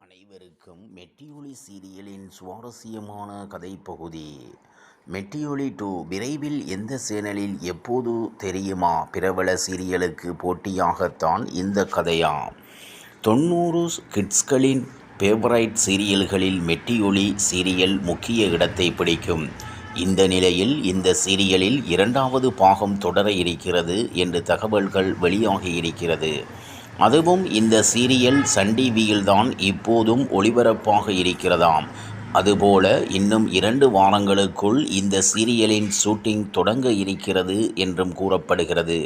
அனைவருக்கும் மெட்டியொலி சீரியலின் சுவாரஸ்யமான கதைப்பகுதி. மெட்டியொலி 2 விரைவில் எந்த சேனலில் எப்போது தெரியுமா? பிரபல சீரியலுக்கு போட்டியாகத்தான் இந்த கதையா? 90 கிட்ஸ்களின் ஃபேவரைட் சீரியல்களில் மெட்டியொலி சீரியல் முக்கிய இடத்தை பிடிக்கும். இந்த நிலையில் இந்த சீரியலில் 2வது பாகம் தொடர இருக்கிறது என்று தகவல்கள் வெளியாகியிருக்கிறது. அதுவும் இந்த சீரியல் சன் டிவியில்தான் இப்போதும் ஒளிபரப்பாக இருக்கிறதாம். அதுபோல இன்னும் 2 வாரங்களுக்குள் இந்த சீரியலின் ஷூட்டிங் தொடங்க இருக்கிறது என்றும் கூறப்படுகிறது.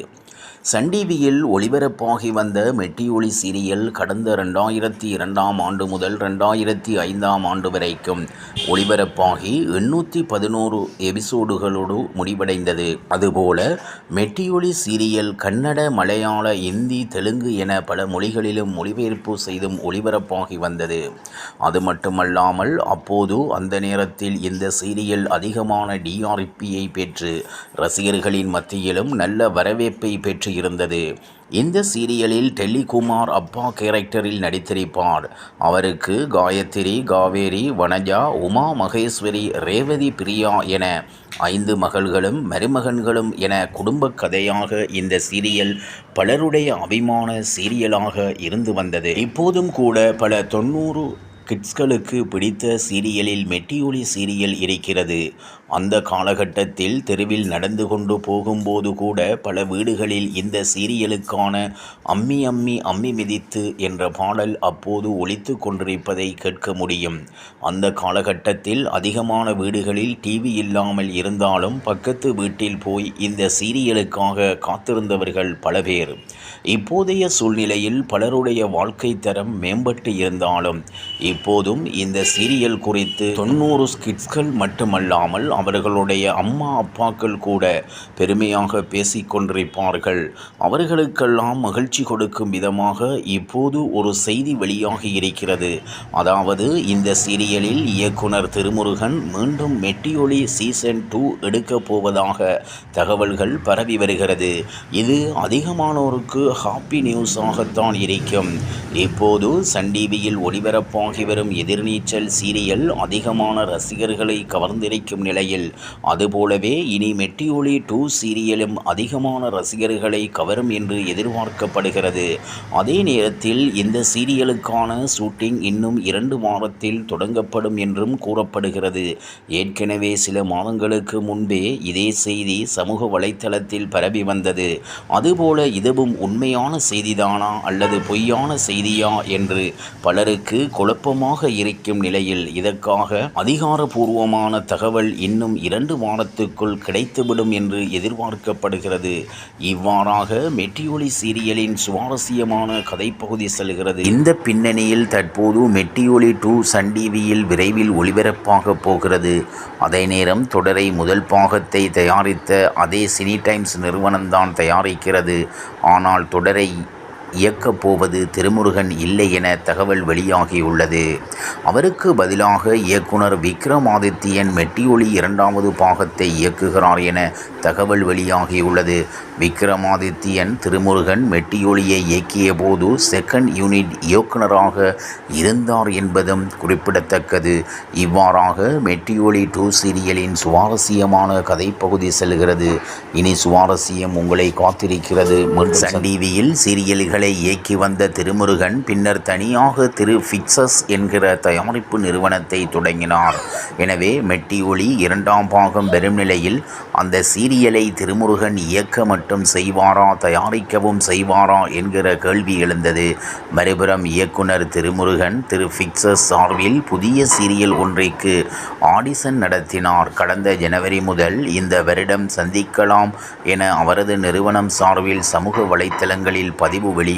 சன் டிவியில் ஒளிபரப்பாகி வந்த மெட்டியொலி சீரியல் கடந்த 2002ஆம் ஆண்டு முதல் 2005ஆம் ஆண்டு வரைக்கும் ஒளிபரப்பாகி 811 எபிசோடுகளோடு முடிவடைந்தது. அதுபோல மெட்டியொலி சீரியல் கன்னட, மலையாள, இந்தி, தெலுங்கு என பல மொழிகளிலும் மொழிபெயர்ப்பு செய்தும் ஒளிபரப்பாகி வந்தது. அது மட்டுமல்லாமல் அப்போது அந்த நேரத்தில் இந்த சீரியல் அதிகமான டிஆர்பியை பெற்று ரசிகர்களின் மத்தியிலும் நல்ல வரவேற்பை பெற்று இருந்தது. இந்த சீரியலில் டெல்லிகுமார் அப்பா கேரக்டரில் நடித்திருப்பார். அவருக்கு காயத்ரி, காவேரி, வனஜா, உமா மகேஸ்வரி, ரேவதி, பிரியா என 5 மகள்களும் மருமகன்களும் என குடும்ப கதையாக இந்த சீரியல் பலருடைய அபிமான சீரியலாக இருந்து வந்தது. இப்போதும் கூட பல 90 கிட்ஸ்களுக்கு பிடித்த சீரியலில் மெட்டியொலி சீரியல் இருக்கிறது. அந்த காலகட்டத்தில் தெருவில் நடந்து கொண்டு போகும்போது கூட பல வீடுகளில் இந்த சீரியலுக்கான அம்மி அம்மி அம்மி மிதித்து என்ற பாடல் அப்போது ஒலித்து கொண்டிருப்பதை கேட்க முடியும். அந்த காலகட்டத்தில் அதிகமான வீடுகளில் டிவி இல்லாமல் இருந்தாலும் பக்கத்து வீட்டில் போய் இந்த சீரியலுக்காக காத்திருந்தவர்கள் பல பேர். இப்போதைய சூழ்நிலையில் பலருடைய வாழ்க்கை தரம் மேம்பட்டு இருந்தாலும் இப்போதும் இந்த சீரியல் குறித்து 90 கிட்ஸ்கள் மட்டுமல்லாமல் அவர்களுடைய அம்மா அப்பாக்கள் கூட பெருமையாக பேசிக்கொண்டிருப்பார்கள். அவர்களுக்கெல்லாம் மகிழ்ச்சி கொடுக்கும் விதமாக இப்போது ஒரு செய்தி வெளியாகி இருக்கிறது. அதாவது இந்த சீரியலில் இயக்குனர் திருமுருகன் மீண்டும் மெட்டியொலி சீசன் 2 எடுக்கப் போவதாக தகவல்கள் பரவி வருகிறது. இது அதிகமானோருக்கு ஹாப்பி நியூஸாகத்தான் இருக்கும். இப்போது சன் டிவியில் ஒளிபரப்பாகி வரும் எதிர்நீச்சல் சீரியல் அதிகமான ரசிகர்களை கவர்ந்திருக்கும் நிலையில் அதுபோலவே இனி மெட்டியொலி 2 சீரியலும் அதிகமான ரசிகர்களை கவரும் என்று எதிர்பார்க்கப்படுகிறது. அதே நேரத்தில் இந்த சீரியலுக்கான ஷூட்டிங் இன்னும் 2 வாரத்தில் தொடங்கப்படும் என்றும் கூறப்படுகிறது. ஏற்கனவே சில மாதங்களுக்கு முன்பே இதே செய்தி சமூக வலைத்தளத்தில் பரவி வந்தது. அதுபோல இதுவும் உண்மையான செய்திதானா அல்லது பொய்யான செய்தியா என்று பலருக்கு குழப்பமாக இருக்கும் நிலையில் இதற்காக அதிகாரபூர்வமான தகவல் இன்னும் 2 வாரத்துக்குள் கிடைத்துவிடும் என்று எதிர்பார்க்கப்படுகிறது. இவ்வாறாக மெட்டியொலி சீரியலின் சுவாரஸ்யமான கதைப்பகுதி செல்கிறது. இந்த பின்னணியில் தற்போது மெட்டியொலி 2 சன் டிவியில் விரைவில் ஒளிபரப்பாக போகிறது. அதே நேரம் தொடரை முதல் பாகத்தை தயாரித்த அதே சினி டைம்ஸ் நிறுவனம்தான் தயாரிக்கிறது. ஆனால் தொடரை இயக்கப் போவது திருமுருகன் இல்லை என தகவல் வெளியாகியுள்ளது. அவருக்கு பதிலாக இயக்குனர் விக்ரமாதித்யன் மெட்டியொலி 2வது பாகத்தை இயக்குகிறார் என தகவல் வெளியாகியுள்ளது. விக்ரமாதித்யன் திருமுருகன் மெட்டியொலியை இயக்கிய போது செகண்ட் யூனிட் இயக்குனராக இருந்தார் என்பதும் குறிப்பிடத்தக்கது. இவ்வாறாக மெட்டியொலி 2 சீரியலின் சுவாரஸ்யமான கதைப்பகுதி செல்கிறது. இனி சுவாரஸ்யம் உங்களை காத்திருக்கிறது. சன் டிவியில் சீரியல்கள் இயக்கி வந்த திருமுருகன் பின்னர் தனியாக திரு பிக்சர்ஸ் என்கிற தயாரிப்பு நிறுவனத்தை தொடங்கினார். எனவே மெட்டியொலி 2ஆம் பாகம் வரும் நிலையில் அந்த சீரியலை திருமுருகன் இயக்க மட்டும் செய்வாரா, தயாரிக்கவும் செய்வாரா என்கிற கேள்வி எழுந்தது. மறுபுறம் இயக்குனர் திருமுருகன் திரு பிக்சர்ஸ் சார்பில் புதிய சீரியல் ஒன்றிற்கு ஆடிஷன் நடத்தினார். கடந்த ஜனவரி முதல் இந்த வருடம் சந்திக்கலாம் என அவரது நிறுவனம் சார்பில் சமூக வலைத்தளங்களில் பதிவு வெளியானது.